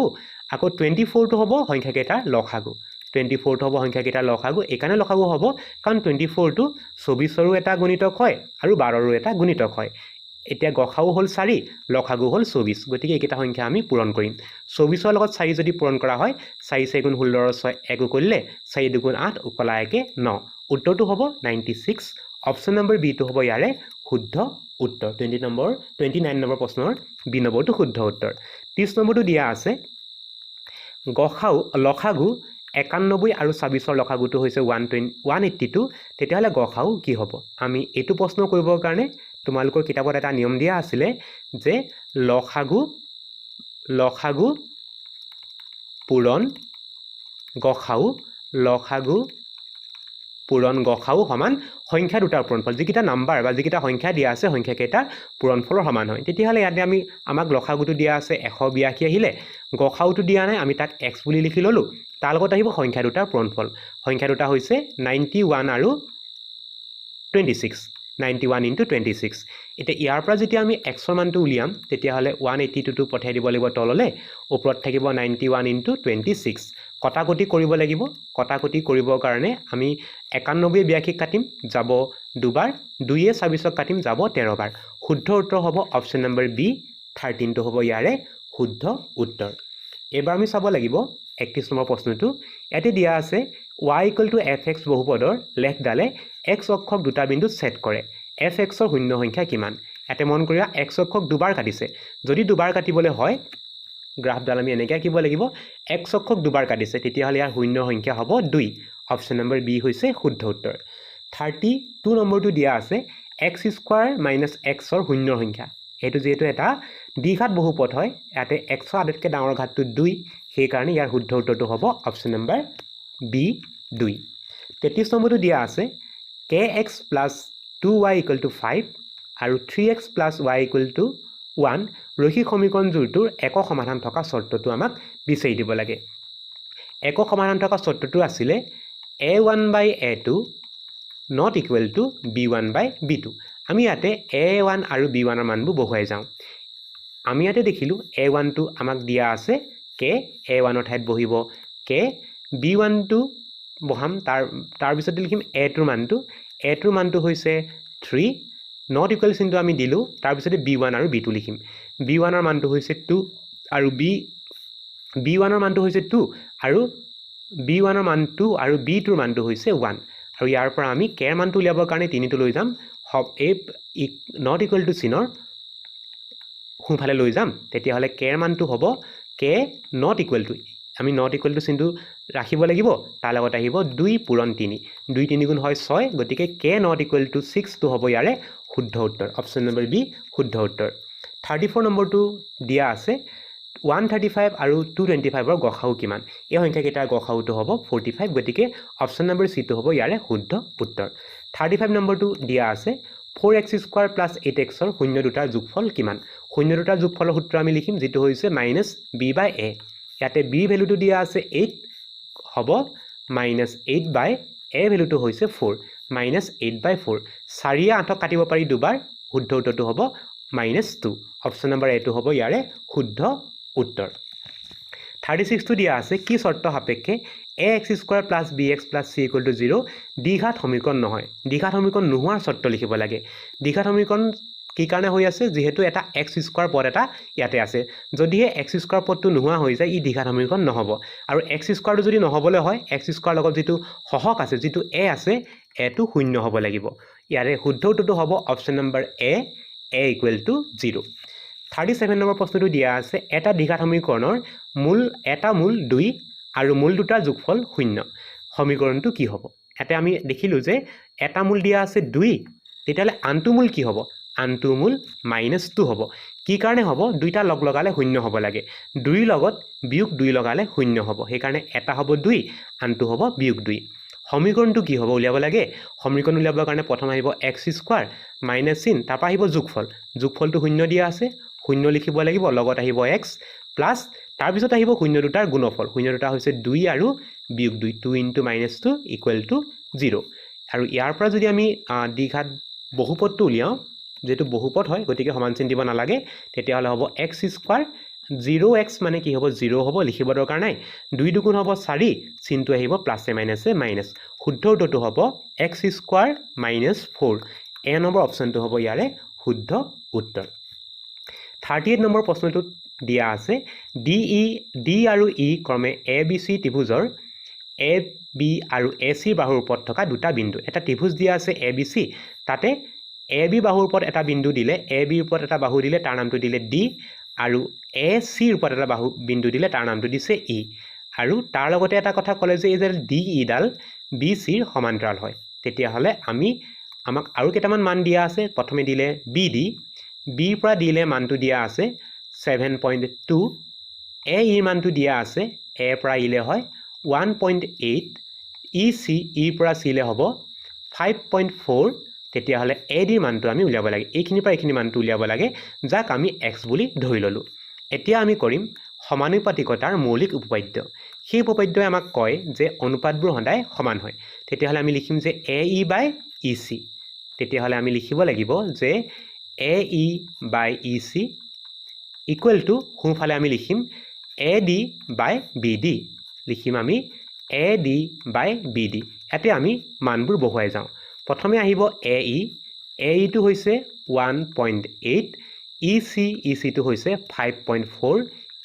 আকৌ 24টো হ'ব সংখ্যাকেইটাৰ লসাগু 24টো হ'ব সংখ্যাকেইটাৰ লসাগু একানে লসাগু হ'ব কাৰণ 24টো 24ৰো এটা গুণিতক হয় আৰু 12ৰো এটা গুণিতক হয় এতিয়া গসাউ হ'ল 4 লসাগু হ'ল 24 গতিকে এইকেইটা সংখ্যা আমি পূৰণ কৰিম 24ৰ লগত 4 যদি পূৰণ কৰা হয় 4 4 গুণ 16 6 1 কৰিলে 4 2 গুণ 8 উকলা 1 9 উত্তৰটো হ'ব 96 অপচন নম্বৰ বি টো হ'ব ইয়াৰে শুদ্ধ উত্তৰ 29 নম্বৰ প্ৰশ্নৰ বি নম্বৰটো শুদ্ধ উত্তৰ 30 নম্বৰটো দিয়া আছে গসাউ লসাগু 91 আৰু 26ৰ লসাগুটো হৈছে 182 তেতিয়াহ'লে গসাউ কি হ'ব আমি এইটো প্ৰশ্ন কৰিবৰ কাৰণে তোমালোকৰ কিতাপত এটা নিয়ম দিয়া আছিলে যে লসাগু পূৰণ গসাউ লসাগু পূৰণ গসাউ সমান সংখ্যা দুটাৰ পূৰণফল যিকেইটা নাম্বাৰ বা যিকেইটা সংখ্যা দিয়া আছে সংখ্যাকেইটাৰ পূৰণফলৰ সমান হয় তেতিয়াহ'লে ইয়াতে আমাক লসাগুটো দিয়া আছে 182 আহিলে গসাউটো দিয়া নাই আমি তাক x বুলি লিখি ললো তাৰ লগত আহিব সংখ্যা দুটাৰ পূৰণফল সংখ্যা দুটা হৈছে 91 আৰু 26 91 * 26 এতিয়া ইয়াৰ পৰা যেতিয়া আমি x ৰ মানটো উলিয়াম তেতিয়াহ'লে 182 টো পঠাই দিব লাগিব তললে ওপৰত থাকিব 91 * 26 কটাকটি কৰিব লাগিব কটাকটি কৰিবৰ কাৰণে আমি 91 82 কাটিম যাব দুবাৰ 2 এ 26 কাটিম যাব 13 বাৰ শুদ্ধ উত্তৰ হ'ব অপচন নম্বৰ বি 13 টো হ'ব ইয়াৰে শুদ্ধ উত্তৰ এবাৰ আমি চাব লাগিব 31 নম্বৰ প্ৰশ্নটো ইয়াতে দিয়া আছে y = fx বহুপদৰ লেখডালে x অক্ষক দুটা বিন্দুত ছেদ কৰে fx ৰ শূন্য সংখ্যা কিমান ইয়াতে মন কৰিবা x অক্ষক দুবাৰ কাটিছে যদি দুবাৰ কাটিবলৈ হয় গ্ৰাফডাল আমি এনেকৈ আঁকিব লাগিব x অক্ষক দুবাৰ কাটিছে তেতিয়াহ'লে ইয়াৰ শূন্য সংখ্যা হ'ব 2 অপচন নম্বৰ বি হৈছে শুদ্ধ উত্তৰ 32 নম্বৰটো দিয়া আছে x² - x ৰ শূন্য সংখ্যা এইটো যেহেতু এটা দ্বিঘাত বহুপদ হয় ইয়াতে x ৰ আটাইতকৈ ডাঙৰ ঘাতটো 2 সেইকাৰণে ইয়াৰ শুদ্ধ উত্তৰটো হ'ব অপচন নম্বৰ বি 2 33 নম্বৰটো দিয়া আছে kx + 2y = 5 আৰু 3x + y = 1 ৰৈখিক সমীকৰণটোৰ একক সমাধান থকা চৰ্তটো আমাক বিচাৰি দিব লাগে একক সমাধান থকা চৰ্তটো আছিলে a1/a2 not equal to b1/b2 আমি ইয়াতে a1 আৰু b1 ৰ মানবোৰ বহুৱাই যাওঁ আমি ইয়াতে দেখিলো a1 টো আমাক দিয়া আছে k a1 ৰ ঠাইত বহিব k b1 টো বহাম তাৰ পিছত লিখিম a টোৰ মানটো হৈছে 3 not equal চিনটো আমি দিলো তাৰ পিছতে b1 আৰু b2 লিখিম b1 ৰ মানটো হৈছে 2 আৰু b1 ৰ মানটো হৈছে 2 আৰু b1 ৰ মানটো আৰু b2 ৰ মানটো হৈছে 1 আৰু ইয়াৰ পৰা আমি k ৰ মানটো উলিয়াবৰ কাৰণে 3 টো লৈ যাম a not equal to চিনৰ সোঁফালে লৈ যাম তেতিয়াহ'লে k ৰ মানটো হ'ব k not equal to আমি not equal to চিনটো ৰাখিব লাগিব তাৰ লগত আহিব 2 পূৰণ 3 2 3 গুণ হয় 6 গতিকে k not equal to 6 টো হ'ব ইয়াৰে শুদ্ধ উত্তৰ অপচন নম্বৰ বি শুদ্ধ উত্তৰ 34 নম্বৰটো দিয়া আছে 135 আৰু 225 ৰ গসাউ কিমান এই সংখ্যাকেইটাৰ গসাউটো হ'ব 45 গতিকে অপচন নম্বৰ সি টো হ'ব ইয়াৰে শুদ্ধ উত্তৰ 35 নম্বৰটো দিয়া আছে 4x² + 8x ৰ শূন্য দুটাৰ যোগফল কিমান শূন্য দুটাৰ যোগফলৰ সূত্ৰ আমি লিখিম যেটো হৈছে -b/a ইয়াতে b ভ্যালুটো দিয়া আছে 8 হ'ব -8/a ভ্যালুটো হৈছে 4 -8/4 4 8ক কাটিব পাৰি দুবাৰ শুদ্ধ উত্তৰটো হ'ব -2 অপচন নম্বৰ এ টো হ'ব ইয়াৰে শুদ্ধ উত্তৰ 36 টো দিয়া আছে কি চৰ্ত সাপেক্ষে ax² + bx + c = 0 দ্বিঘাত সমীকৰণ নহয় দ্বিঘাত সমীকৰণ নোহোৱাৰ চৰ্ত লিখিব লাগে দ্বিঘাত সমীকৰণ কি কাৰণে হৈ আছে যেহেতু এটা x স্কয়াৰ পদ এটা ইয়াতে আছে যদিহে x স্কয়াৰ পদটো নোহোৱা হৈ যায় ই দ্বিঘাত সমীকৰণ নহব আৰু x স্কয়াৰটো যদি নহবলৈ হয় x স্কয়াৰ লগত যেটো সহক আছে যেটো a আছে a টো শূন্য হ'ব লাগিব ইয়াৰে শুদ্ধ উত্তৰটো হ'ব অপচন নম্বৰ a = 0 37 নম্বৰ প্ৰশ্নটো দিয়া আছে এটা দ্বিঘাত সমীকৰণৰ এটা মূল 2 আৰু মূল দুটাৰ যোগফল 0 সমীকৰণটো কি হ'ব এতে আমি দেখিলো যে এটা মূল দিয়া আছে 2 তেতিয়ালে আনটো মূল কি হ'ব আনটো মূল -2 হ'ব কি কাৰণে হ'ব দুইটা লগ লগালে 0 হ'ব লাগে 2 লগত বিয়োগ 2 লগালে 0 হ'ব সেই কাৰণে এটা হ'ব 2 আনটো হ'ব বিয়োগ 2 সমীকৰণটো কি হ'ব উলিয়াব লাগে সমীকৰণ উলিয়াবৰ কাৰণে প্ৰথম আহিব x² মাইনাস চিন তাৰপা আহিব যোগফলটো 0 দিয়া আছে 0 লিখিব লাগিব লগত আহিব x প্লাস তাৰ পিছত আহিব 0 দুটাৰ গুণফল 0 দুটা হৈছে 2 আৰু বিয়োগ 2 2 * -2 = 0 আৰু ইয়াৰ পৰা যদি আমি দ্বিঘাত বহুপদটো উলিয়াও যেটো বহুপদ হয় গতিকে সমান চিন দিব নালাগে তেতিয়া হলে হ'ব x² 0x মানে কি হ'ব 0 হ'ব লিখিব দৰকাৰ নাই 2 দুগুণ হ'ব 4 চিনটো আহিব প্লাসে মাইনাসে মাইনাস শুদ্ধ উত্তৰটো হ'ব x² - 4 এ নম্বৰ অপচনটো হ'ব ইয়াৰে শুদ্ধ উত্তৰ 38 নম্বৰ প্ৰশ্নটোত দিয়া আছে D আৰু E ক্ৰমে ABC ত্ৰিভুজৰ AB আৰু AC বাহুৰ ওপৰত থকা দুটা বিন্দু এটা ত্ৰিভুজ দিয়া আছে ABC তাতে AB বাহুৰ ওপৰত এটা বিন্দু দিলে AB ৰ ওপৰত এটা বাহু দিলে তাৰ নামটো দিলে D আৰু AC ৰ ওপৰত এটা বিন্দু দিলে তাৰ নামটো দিছে E আৰু তাৰ লগতে এটা কথা ক'লে যে এই যে DE ডাল BC ৰ সমান্তৰাল হয় তেতিয়া হলে আমাক আৰু কেইটামান মান দিয়া আছে প্ৰথমে দিলে BD B পৰা D লে মানটো দিয়া আছে 7.2 A ৰ মানটো দিয়া আছে A পৰা E লে হয় 1.8 EC E পৰা C লে হ'ব 5.4 তেতিয়া হলে AD ৰ মানটো আমি উলিয়াব লাগে এইখিনিৰ পৰা এইখিনি মানটো উলিয়াব লাগে যাক আমি x বুলি ধৰি ললো এতিয়া আমি কৰিম সমানুপাতিকতাৰ মৌলিক উপপাদ্য সেই উপপাদ্যই আমাক কয় যে অনুপাতবোৰ সদায় সমান হয় তেতিয়া হলে আমি লিখিম যে AE/EC তেতিয়া হলে আমি লিখিব লাগিব যে AE/EC = সোঁফালে আমি লিখিম AD/BD লিখিম আমি AD/BD এতে আমি মানবোৰ বহুৱাই যাওঁ প্ৰথমে আহিব AE টো হৈছে 1.8 EC টো হৈছে 5.4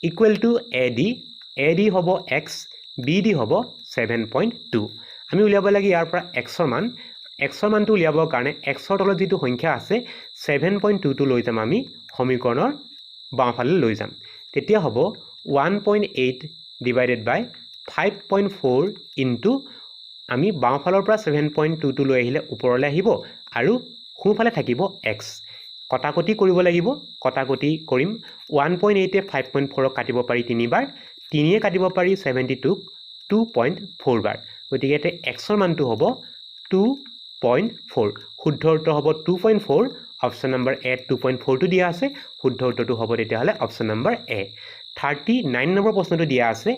= AD হ'ব x BD হ'ব 7.2 আমি উলিয়াব লাগে ইয়াৰ পৰা x ৰ মানটো উলিয়াবৰ কাৰণে x ৰ তলত যেটো সংখ্যা আছে 7.2 টো লৈ যাম আমি সমীকৰণৰ বাওঁফালে লৈ যাম তেতিয়া হ'ব 1.8 / 5.4 ইনটু আমি বাওঁফালৰ পৰা 7.2 টো লৈ আহিলে ওপৰলৈ আহিব আৰু সোঁফালে থাকিব x কটাকটি কৰিব লাগিব কটাকটি কৰিম 1.8 এ 5.4 কাটিব পাৰি 3 বাৰ 3 এ কাটিব পাৰি 72 2.4 বাৰ গতিকে এতে x ৰ মানটো হ'ব 2.4 শুদ্ধ উত্তৰ হ'ব 2.4 অপচন নম্বৰ A 2.4 টো দিয়া আছে শুদ্ধ উত্তৰটো হ'ব তেতিয়া হলে অপচন নম্বৰ A 39 নম্বৰ প্ৰশ্নটো দিয়া আছে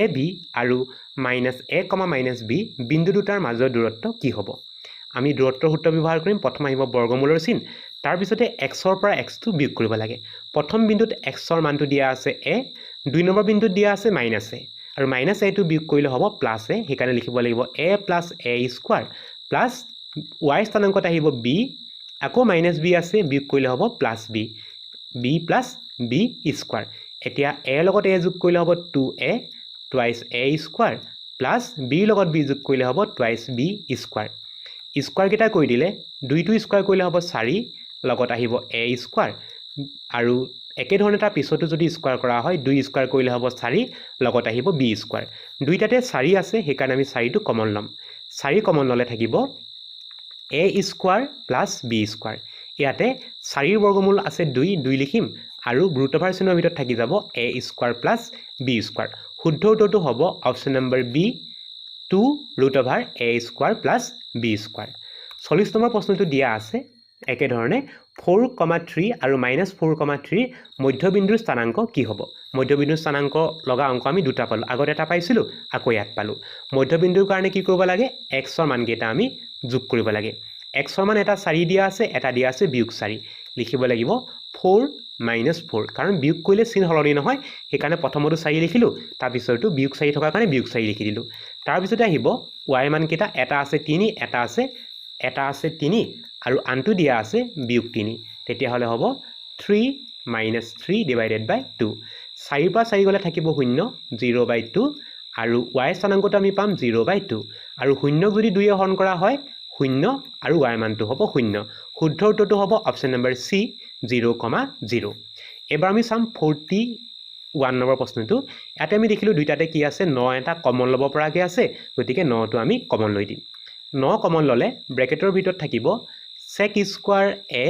AB আৰু -a, -b বিন্দু দুটাৰ মাজৰ দূৰত্ব কি হ'ব আমি দূৰত্বৰ সূত্ৰ ব্যৱহাৰ কৰিম প্ৰথম আহিব বৰ্গমূলৰ চিন তাৰ পিছতে x ৰ পৰা x টো বিয়োগ কৰিব লাগে প্ৰথম বিন্দুত x ৰ মানটো দিয়া আছে a 2 নম্বৰ বিন্দুত দিয়া আছে -a আৰু -a টো বিয়োগ কৰিলে হ'ব +a সেইকাৰণে লিখিব লাগিব a + a² প্লাস y স্থানাংকত আহিব b আকৌ -b আছে বিয়োগ কৰিলে হ'ব +b b + b² এতিয়া a লগত a যোগ কৰিলে হ'ব 2a twice a² plus b লগত b যোগ কৰিলে হ'ব twice b² স্কয়াৰ কেইটা কৰি দিলে 2 টো স্কয়াৰ কৰিলে হ'ব 4 লগত আহিব a² আৰু একে ধৰণে তাৰ পিছতো যদি স্কয়াৰ কৰা হয় 2 স্কয়াৰ কৰিলে হ'ব 4 লগত আহিব b² দুইটাতে 4 আছে সেইকাৰণে আমি 4 টো কমন লম 4 কমন ললে থাকিব a² + b² ইয়াতে 4 ৰ বৰ্গমূল আছে 2 লিখিম আৰু ৰুট অভাৰ চিনৰ ভিতৰত থাকি যাব a² + b² শুদ্ধ উত্তৰটো হ'ব option number B 2√a² + b² 40 number প্ৰশ্নটো দিয়া আছে একে ধৰণে 4,3 আৰু -4,3 মধ্যবিন্দুৰ স্থানাংক কি হ'ব মধ্যবিন্দুৰ স্থানাংক লগা অংক আমি দুটা পালো আগত এটা পাইছিলো আকৌ ইয়াত পালো মধ্যবিন্দুৰ কাৰণে কি কৰিব লাগে x ৰ মান কেইটা আমি যোগ কৰিব লাগে x ৰ মান এটা 4 দিয়া আছে এটা দিয়া আছে বিয়োগ 4 লিখিব লাগিব 4 - 4 কাৰণ বিয়োগ কৰিলে চিন হলনি নহয় সেইকাৰণে প্ৰথমটো 4 লিখিলো তাৰ পিছৰটো বিয়োগ 4 থকাৰ কাৰণে বিয়োগ 4 লিখি দিলো তাৰ পিছতে আহিব y মান কেইটা এটা আছে 3 এটা আছে 3 আৰু আনটো দিয়া আছে বিয়োগ 3 তেতিয়াহ'লে হ'ব 3 minus 3 divided by 2 4 পৰা 4 গ'লে থাকিব 0 0/2 আৰু y স্থানাংকটো আমি পাম 0/2 আৰু 0ক যদি 2 এ হৰণ কৰা হয় 0 আৰু y মানটো হ'ব 0 শুদ্ধ উত্তৰটো হ'ব অপচন নম্বৰ C 0,0 এবাৰ আমি চাম 41 নম্বৰ প্ৰশ্নটো ইয়াতে আমি দেখিলো দুইটাতে কি আছে 9 এটা কমন ল'ব পৰাকে আছে গতিকে 9টো আমি কমন লৈ দিম 9 কমন ল'লে ব্ৰেকেটৰ ভিতৰত থাকিব sec square a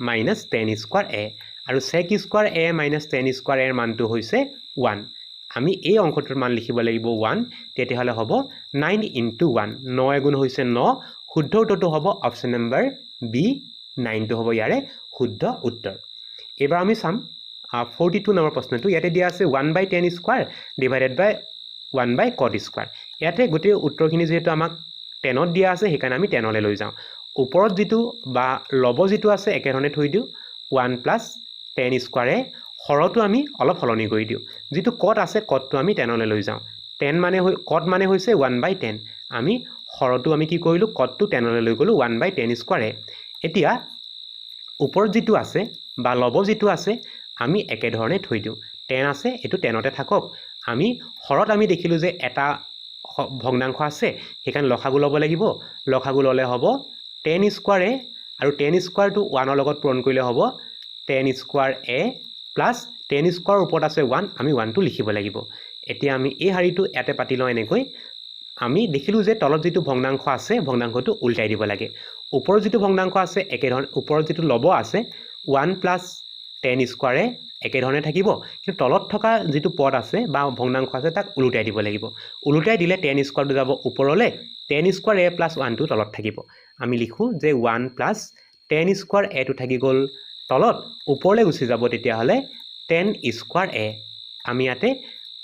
minus tan square a আৰু sec square a minus tan square a এৰ মানটো হৈছে 1 আমি এই অংকটোৰ মান লিখিব লাগিব 1 তেতিয়াহলে হ'ব 9 into 1 9 গুণ হৈছে 9 শুদ্ধ উত্তৰটো হ'ব অপচন নম্বৰ বি 9 টো হ'ব ইয়াৰে শুদ্ধ উত্তৰ এবাৰ আমি চাম 42 নম্বৰ প্ৰশ্নটো ইয়াতে দিয়া আছে 1/tan স্কয়াৰ ডিভাইডেড বাই 1/cot স্কয়াৰ ইয়াতে গোটেই উত্তৰখিনি যেহেতু আমাক 10ত দিয়া আছে সেইকাৰণে আমি 10 লৈ লৈ যাওঁ ওপৰত যেটো বা লব যেটো আছে একেধৰণে থৈ দিও 1 + tan স্কয়াৰে হৰটো আমি অলপ হলনি কৰি দিও যেটো cot আছে cotটো আমি 10 লৈ লৈ যাওঁ 10 মানে cot মানে হৈছে 1/10 আমি হৰটো আমি কি কৰিলো cotটো 10 লৈ গলো 1/tan স্কয়াৰে এতিয়া ওপৰত যেটো আছে বা লব যেটো আছে আমি একেধৰণে থৈ দিও 10 আছে এটো 10তে থাকক আমি হৰত আমি দেখিলো যে এটা ভগ্নাংশ আছে সেইকাৰণে লসাগু ল'ব লাগিব লসাগু ল'লে হ'ব tan স্কয়াৰ a আৰু tan স্কয়াৰটো 1 ৰ লগত পূৰণ কৰিলে হ'ব tan square a plus tan square ওপৰত আছে 1 আমি 1 টো লিখিব লাগিব এতিয়া আমি এই হাৰিটো ইয়াতে পাতি লওঁ এনেকৈ আমি দেখিলো যে তলত যেটো ভগ্নাংশ আছে ভগ্নাংশটো উল্টাই দিব লাগে ওপৰত যেটো ভগ্নাংশ আছে একেধৰণে ওপৰত যেটো লব আছে 1 + tan স্কয়াৰে একেধৰণে থাকিব কিন্তু তলত থকা যেটো পদ আছে বা ভগ্নাংশ আছে তাক উল্টাই দিব লাগিব উল্টাই দিলে tan স্কয়াৰটো যাব ওপৰলে tan স্কয়াৰ a + 1 টো তলত থাকিব আমি লিখো যে 1 + tan স্কয়াৰ a টো থাকি গল তলত ওপৰলে গুচি যাব তেতিয়াহলে tan স্কয়াৰ a আমি ইয়াতে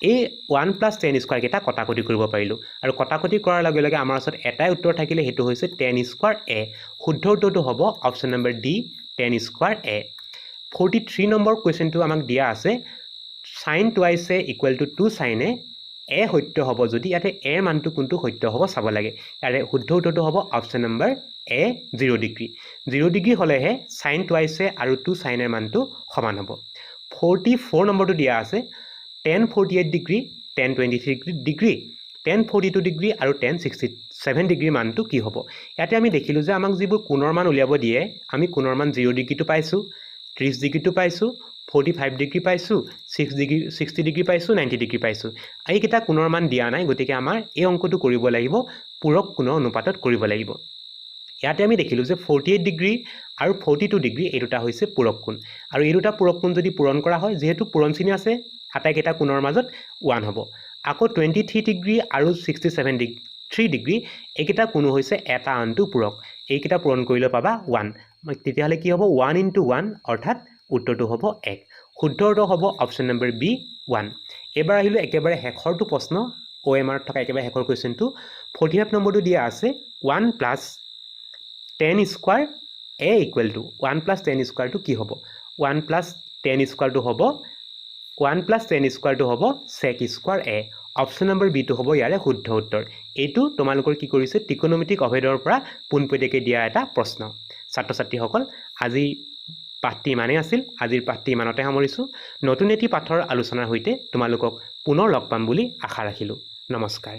এই 1 + tan স্কয়াৰ কেটা কটাকটি কৰিব পাৰিলো আৰু কটাকটি কৰাৰ লগে লগে আমাৰ ওচৰত এটাই উত্তৰ থাকিলে হেতু হৈছে tan স্কয়াৰ a শুদ্ধ উত্তৰটো হ'ব option number D tan square a 43 number কোৱেশ্চনটো আমাক দিয়া আছে sin twice a = 2 sin a a সত্য হ'ব যদি ইয়াতে a এর মানটো কোনটো সত্য হ'ব চাব লাগে ইয়াৰে শুদ্ধ উত্তৰটো হ'ব option number a 0 degree 0 degree হলেহে sin twice a আৰু 2 sin এৰ মানটো সমান হ'ব 44 নম্বৰটো দিয়া আছে tan 48 degree tan 23 degree tan 42 degree আৰু tan 67 ডিগ্ৰী মানটো কি হ'ব ইয়াতে আমি দেখিলো যে আমাক যিবোৰ কোণৰ মান উলিয়াব দিয়ে আমি কোণৰ মান 0 ডিগ্ৰীটো পাইছো 30 ডিগ্ৰীটো পাইছো 45 ডিগ্ৰী পাইছো 6 ডিগ্ৰী 60 ডিগ্ৰী পাইছো 90 ডিগ্ৰী পাইছো এইকেইটা কোণৰ মান দিয়া নাই গতিকে আমাৰ এই অংকটো কৰিব লাগিব পূৰক কোণৰ অনুপাতত কৰিব লাগিব ইয়াতে আমি দেখিলো যে 48 ডিগ্ৰী আৰু 42 ডিগ্ৰী এই দুটা হৈছে পূৰক কোণ আৰু এই দুটা পূৰক কোণ যদি পূৰণ কৰা হয় যেহেতু পূৰণ চিহ্ন আছে আটাইকেইটা কোণৰ মাজত 1 হ'ব আকৌ 23 ডিগ্ৰী আৰু 67 ডিগ্ৰী 3 ডিগ্ৰী এইকেইটা কোণ হৈছে এটা আনটো পূৰক এইকেইটা পূৰণ কৰিলে পাবা 1 তেতিয়াহলে কি হ'ব 1 * 1 অৰ্থাৎ উত্তৰটো হ'ব 1 শুদ্ধ উত্তৰ হ'ব অপচন নম্বৰ বি 1 এবাৰ আহিলো একেবাৰে শেষৰটো প্ৰশ্ন OMR থকা একেবাৰে শেষৰ কোৱেশ্চনটো 45 নম্বৰটো দিয়া আছে 1 + tan স্কয়াৰ a = 1 + tan স্কয়াৰটো কি হ'ব 1 + tan স্কয়াৰটো হ'ব 1 + tan স্কয়াৰটো হ'ব sec square a option number B টো হ'ব ইয়াৰে শুদ্ধ উত্তৰ এইটো তোমালোকৰ কি কৰিছে ত্ৰিকোণমিতিক অভেদৰ পৰা পোনপটীয়াকৈ দিয়া এটা প্ৰশ্ন ছাত্ৰ ছাত্ৰীসকল আজি পাঠটি ইমানেই আছিল আজিৰ পাঠটি ইমানতে সামৰিছো নতুন এটি পাঠৰ আলোচনাৰ সৈতে তোমালোকক পুনৰ লগ পাম বুলি আশা ৰাখিলো নমস্কাৰ